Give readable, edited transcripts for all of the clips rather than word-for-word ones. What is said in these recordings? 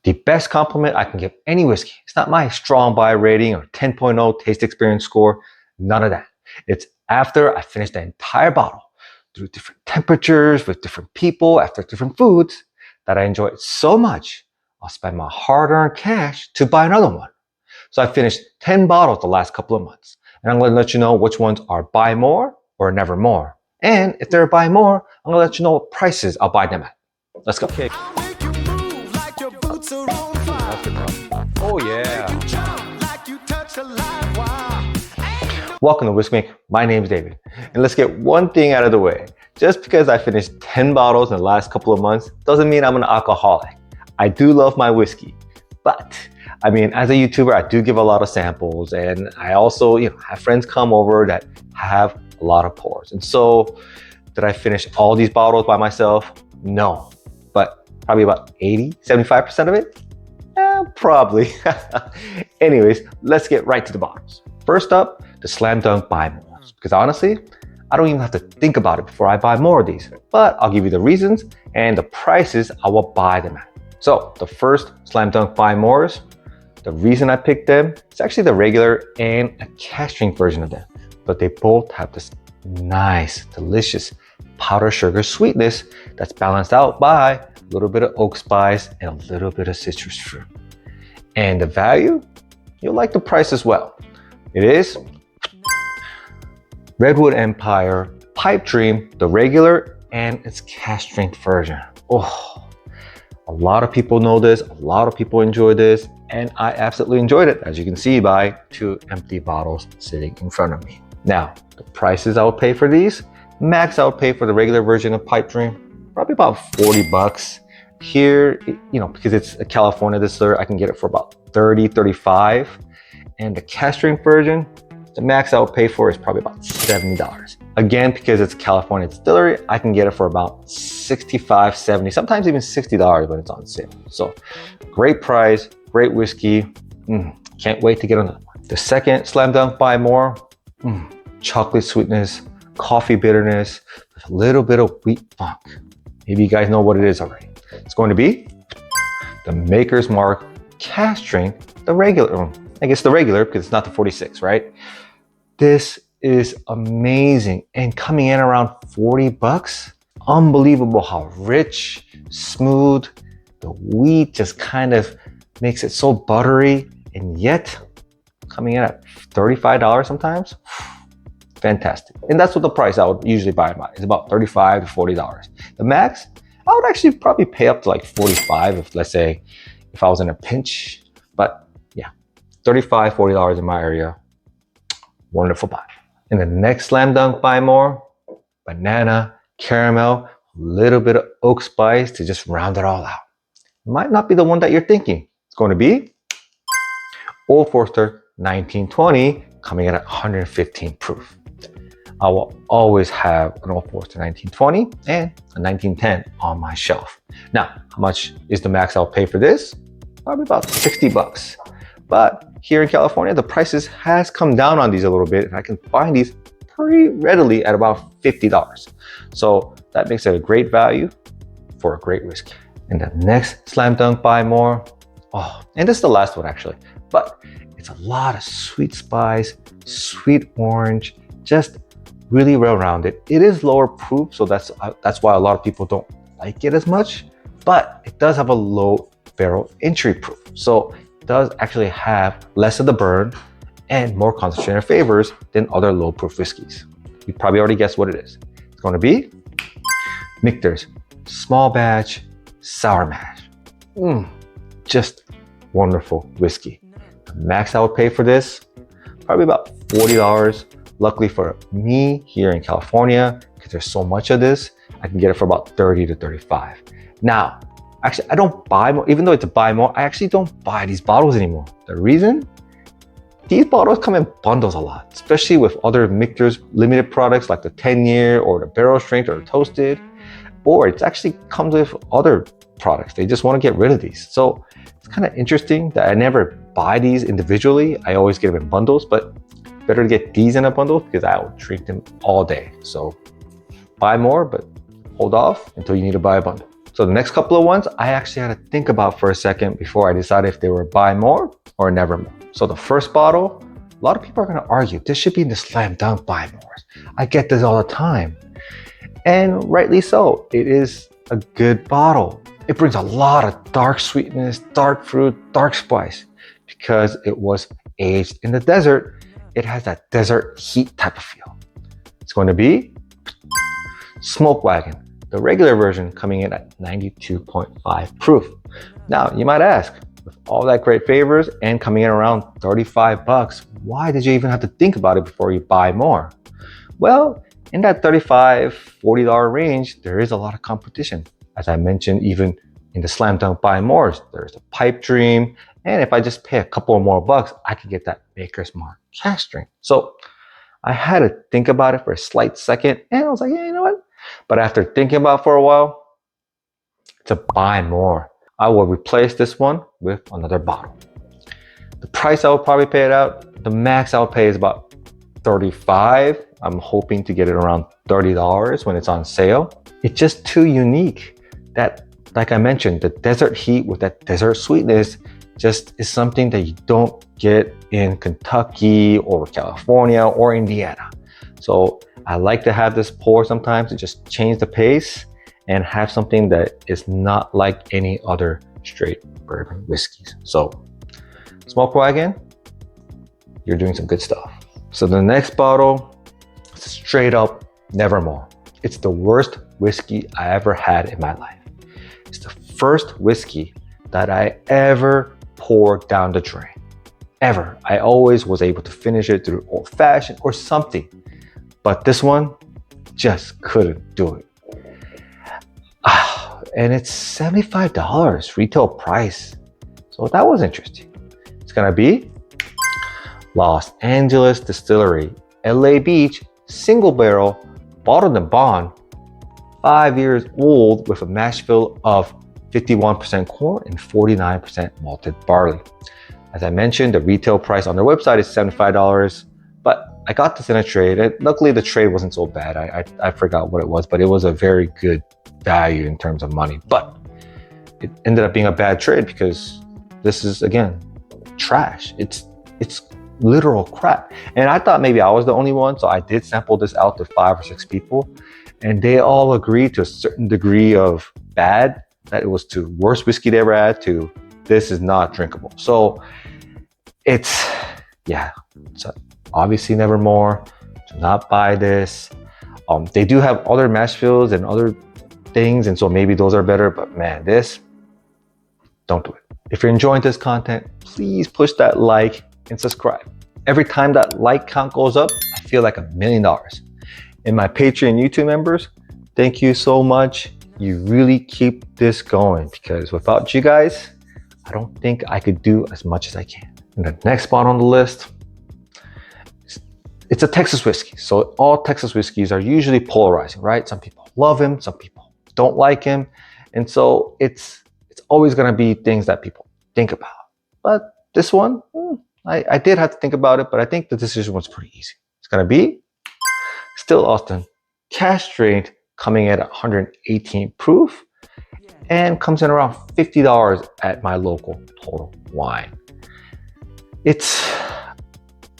The best compliment I can give any whiskey. It's not my strong buy rating or 10.0 taste experience score. None of that. It's after I finish the entire bottle through different temperatures with different people after different foods that I enjoy it so much, I'll spend my hard-earned cash to buy another one. So I finished 10 bottles the last couple of months. And I'm going to let you know which ones are buy more or never more. And if they're buy more, I'm going to let you know what prices I'll buy them at. Let's go. Okay. Oh yeah. Welcome to Whiskey. My name's David. And let's get one thing out of the way. Just because I finished 10 bottles in the last couple of months doesn't mean I'm an alcoholic. I do love my whiskey. But I mean, as a YouTuber, I do give a lot of samples, and I also, have friends come over that have a lot of pours. And so, did I finish all these bottles by myself? No, but probably about 75% of it? Probably. Anyways, let's get right to the bottles. First up, the Slam Dunk Buy Mores. Because honestly, I don't even have to think about it before I buy more of these. But I'll give you the reasons and the prices I will buy them at. So, the first Slam Dunk Buy Mores, the reason I picked them, it's actually the regular and a cask strength version of them. But they both have this nice, delicious powdered sugar sweetness that's balanced out by a little bit of oak spice and a little bit of citrus fruit. And the value, you'll like the price as well. It is Redwood Empire Pipe Dream, the regular and its cask strength version. Oh, a lot of people know this, a lot of people enjoy this, and I absolutely enjoyed it, as you can see by 2 empty bottles sitting in front of me. Now, the prices I would pay for these, max I would pay for the regular version of Pipe Dream, probably about 40 bucks. Here, because it's a California distiller, I can get it for about 30, 35. And the cask strength version, the max I would pay for is probably about $70. Again, because it's a California distillery, I can get it for about 65, 70, sometimes even $60 when it's on sale. So great price, great whiskey. Can't wait to get another one. The second Slam Dunk Buy More, chocolate sweetness, coffee bitterness, with a little bit of wheat funk. Maybe you guys know what it is already. It's going to be the Maker's Mark cask strength, the regular. I guess the regular because it's not the 46, right? This is amazing and coming in around 40 bucks. Unbelievable how rich, smooth, the wheat just kind of makes it so buttery, and yet coming in at $35 sometimes. Fantastic. And that's what the price I would usually buy it by. It's about $35 to $40. The max, I would actually probably pay up to like 45 if, let's say, if I was in a pinch. But yeah, $35, $40 in my area. Wonderful buy. And the next Slam Dunk Buy More, banana, caramel, a little bit of oak spice to just round it all out. Might not be the one that you're thinking. It's going to be Old Forester 1920, coming in at 115 proof. I will always have an Old Forester 1920 and a 1910 on my shelf. Now, how much is the max I'll pay for this? Probably about 60 bucks. But here in California, the prices has come down on these a little bit, and I can find these pretty readily at about $50. So that makes it a great value for a great whiskey. And the next Slam Dunk Buy More, and this is the last one actually, but it's a lot of sweet spice, sweet orange, just really well-rounded. It is lower proof, so that's why a lot of people don't like it as much, but it does have a low barrel entry proof. So it does actually have less of the burn and more concentrated flavors than other low proof whiskeys. You probably already guessed what it is. It's going to be Michter's Small Batch Sour Mash. Just wonderful whiskey. The max I would pay for this, probably about $40. Luckily for me here in California, because there's so much of this, I can get it for about 30 to 35. Now, actually, I don't buy more, even though it's a buy more, I actually don't buy these bottles anymore. The reason? These bottles come in bundles a lot, especially with other Michter's limited products like the 10-year or the barrel strength or the toasted, or it actually comes with other products. They just want to get rid of these. So it's kind of interesting that I never buy these individually. I always get them in bundles, but better to get these in a bundle because I will drink them all day. So buy more, but hold off until you need to buy a bundle. So the next couple of ones, I actually had to think about for a second before I decided if they were buy more or never more. So the first bottle, a lot of people are gonna argue, this should be in the slam dunk buy mores. I get this all the time. And rightly so, it is a good bottle. It brings a lot of dark sweetness, dark fruit, dark spice. Because it was aged in the desert, it has that desert heat type of feel. It's going to be Smoke Wagon, the regular version coming in at 92.5 proof. Now, you might ask, with all that great favors and coming in around 35 bucks, why did you even have to think about it before you buy more? Well, in that $35, $40 range, there is a lot of competition. As I mentioned, even in the slam dunk buy mores, there's the Pipe Dream, and if I just pay a couple more bucks, I could get that Maker's Mark cask strength. So I had to think about it for a slight second, and I was like, yeah, you know what? But after thinking about it for a while, to buy more, I will replace this one with another bottle. The price I will probably pay it out, the max I'll pay is about $35. I'm hoping to get it around $30 when it's on sale. It's just too unique. That, like I mentioned, the desert heat with that desert sweetness just is something that you don't get in Kentucky or California or Indiana. So I like to have this pour sometimes to just change the pace and have something that is not like any other straight bourbon whiskeys. So Smoke Wagon, you're doing some good stuff. So the next bottle, is straight up Nevermore. It's the worst whiskey I ever had in my life. It's the first whiskey that I ever poured down the drain. Ever. I always was able to finish it through old fashioned or something. But this one just couldn't do it. And it's $75 retail price. So that was interesting. It's gonna be Los Angeles Distillery, LA Beach, single barrel, bottled and bond, 5 years old with a mash bill of 51% corn and 49% malted barley. As I mentioned, the retail price on their website is $75, but I got this in a trade. Luckily, the trade wasn't so bad. I forgot what it was, but it was a very good value in terms of money. But it ended up being a bad trade because this is, again, trash. It's literal crap. And I thought maybe I was the only one, so I did sample this out to 5 or 6 people, and they all agreed to a certain degree of bad, that it was to worst whiskey they ever had to this is not drinkable. So it's obviously Nevermore. Do not buy this. They do have other mash bills and other things, and so maybe those are better, but man, this, don't do it. If you're enjoying this content, please push that like and subscribe. Every time that like count goes up, I feel like $1 million. And my Patreon YouTube members, thank you so much. You really keep this going, because without you guys, I don't think I could do as much as I can. And the next spot on the list, it's a Texas whiskey. So all Texas whiskeys are usually polarizing, right? Some people love him, some people don't like him. And so it's always gonna be things that people think about. But this one, I did have to think about it, but I think the decision was pretty easy. It's gonna be Still Austin, cask strength, coming at 118 proof, and comes in around $50 at my local Total Wine. It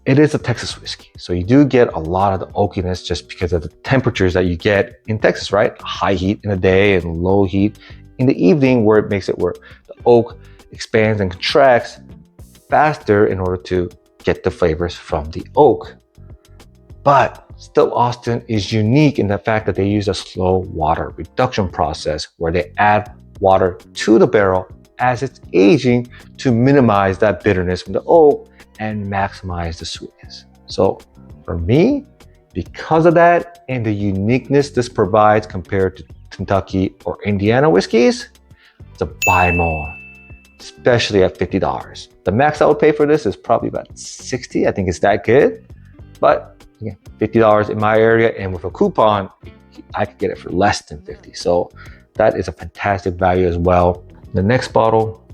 is a Texas whiskey, so you do get a lot of the oakiness just because of the temperatures that you get in Texas, right? High heat in the day and low heat in the evening, where it makes it where the oak expands and contracts faster in order to get the flavors from the oak. But Still Austin is unique in the fact that they use a slow water reduction process where they add water to the barrel as it's aging to minimize that bitterness from the oak and maximize the sweetness. So for me, because of that and the uniqueness this provides compared to Kentucky or Indiana whiskeys, it's a buy more, especially at $50. The max I would pay for this is probably about $60. I think it's that good. But again, $50 in my area, and with a coupon, I could get it for less than $50. So that is a fantastic value as well. The next bottle,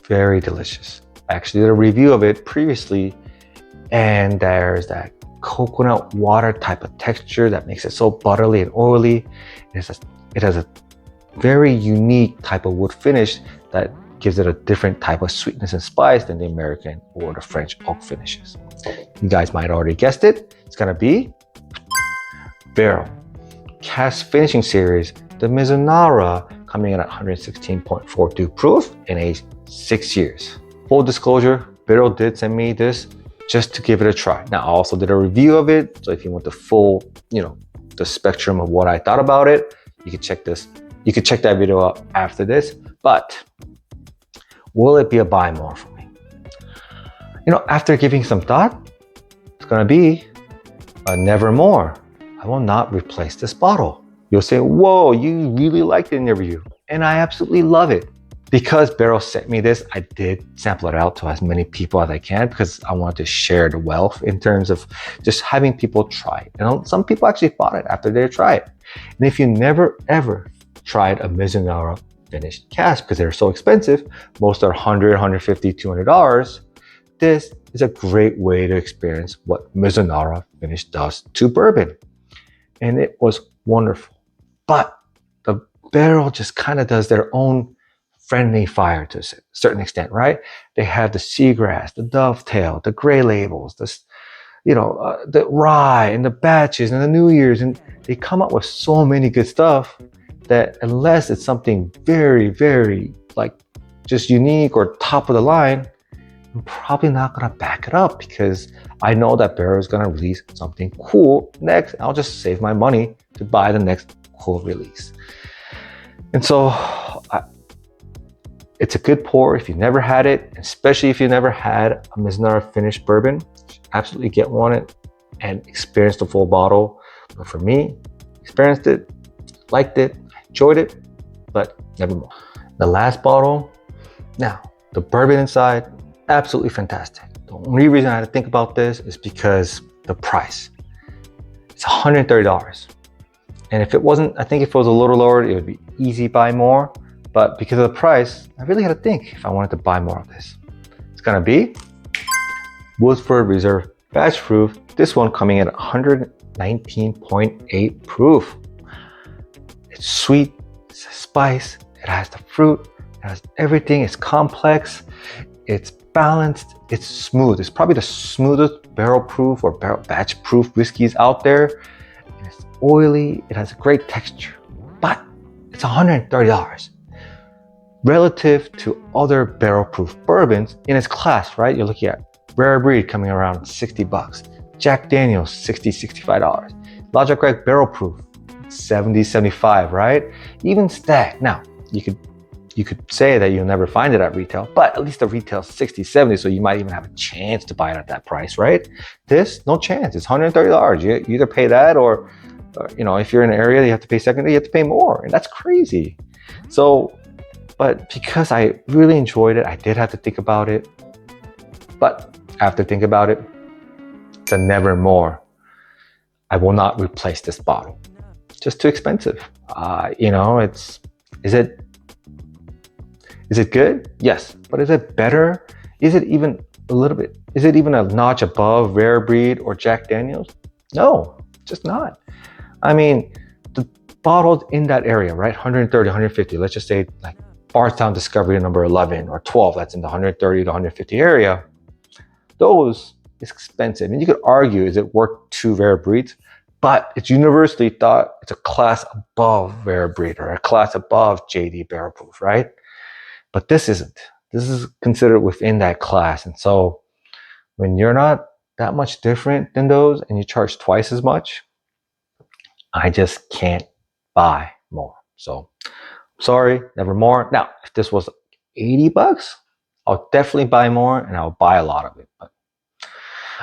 very delicious. I actually did a review of it previously, and there's that coconut water type of texture that makes it so buttery and oily. It has a very unique type of wood finish that gives it a different type of sweetness and spice than the American or the French oak finishes. You guys might already guessed it. It's gonna be Barrell Cast Finishing Series, the Mizunara, coming in at 116.42 proof in age 6 years. Full disclosure, Barrell did send me this just to give it a try. Now, I also did a review of it, so if you want the full, the spectrum of what I thought about it, you can check this. You can check that video out after this. But will it be a buy more for me? After giving some thought, it's gonna be a never more. I will not replace this bottle. You'll say, whoa, you really liked it in your review. And I absolutely love it. Because Barrell sent me this, I did sample it out to as many people as I can because I wanted to share the wealth in terms of just having people try it. Some people actually bought it after they tried it. And if you never ever tried a Mizunara finished cast because they're so expensive, most are $100, $150, $200, this is a great way to experience what Mizunara finish does to bourbon. And it was wonderful. But the Barrell just kind of does their own friendly fire to a certain extent, right? They have the seagrass, the dovetail, the gray labels, the rye and the batches and the New Year's, and they come up with so many good stuff that unless it's something very, very just unique or top of the line, I'm probably not gonna back it up because I know that Barrell is gonna release something cool next. I'll just save my money to buy the next cool release. And so it's a good pour if you've never had it, especially if you never had a Mizunara finished bourbon. Absolutely get one and experience the full bottle. But for me, experienced it, liked it, enjoyed it, but never more. The last bottle, now the bourbon inside, absolutely fantastic. The only reason I had to think about this is because the price. It's $130. And if it wasn't, I think if it was a little lower, it would be easy buy more. But because of the price, I really had to think if I wanted to buy more of this. It's gonna be Woodford Reserve Batch Proof. This one coming in at 119.8 proof. It's sweet, it's a spice, it has the fruit, it has everything, it's complex, it's balanced, it's smooth. It's probably the smoothest barrel proof or barrel batch proof whiskeys out there. And it's oily, it has a great texture, but it's $130. Relative to other barrel proof bourbons in its class, right? You're looking at Rare Breed coming around $60, Jack Daniel's $60, $65, Logic Craig barrel proof $70, $75, right? Even Stag. Now, you could say that you'll never find it at retail, but at least the retail is $60, $70, so you might even have a chance to buy it at that price, right? This, no chance. It's $130. You either pay that or if you're in an area that you have to pay secondary, you have to pay more, and that's crazy. So, but because I really enjoyed it, I did have to think about it. But after thinking about it, it's a never more. I will not replace this bottle. Just too expensive. Is it good? Yes. But is it better? Is it even a notch above Rare Breed or Jack Daniel's? No, just not. I mean, the bottles in that area, right? 130, 150, let's just say like Bardstown Discovery number 11 or 12, that's in the 130 to 150 area. Those is expensive. And you could argue, is it worth 2 Rare Breeds? But it's universally thought it's a class above Rare Breed or a class above JD Barrel Proof, right? But this isn't. This is considered within that class. And so when you're not that much different than those and you charge twice as much, I just can't buy more. So sorry, never more. Now, if this was $80, I'll definitely buy more and I'll buy a lot of it. But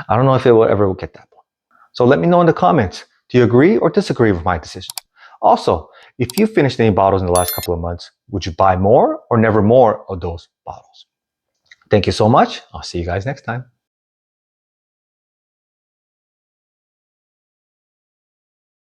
I don't know if it will ever get that point. So let me know in the comments. Do you agree or disagree with my decision? Also, if you finished any bottles in the last couple of months, would you buy more or never more of those bottles? Thank you so much. I'll see you guys next time.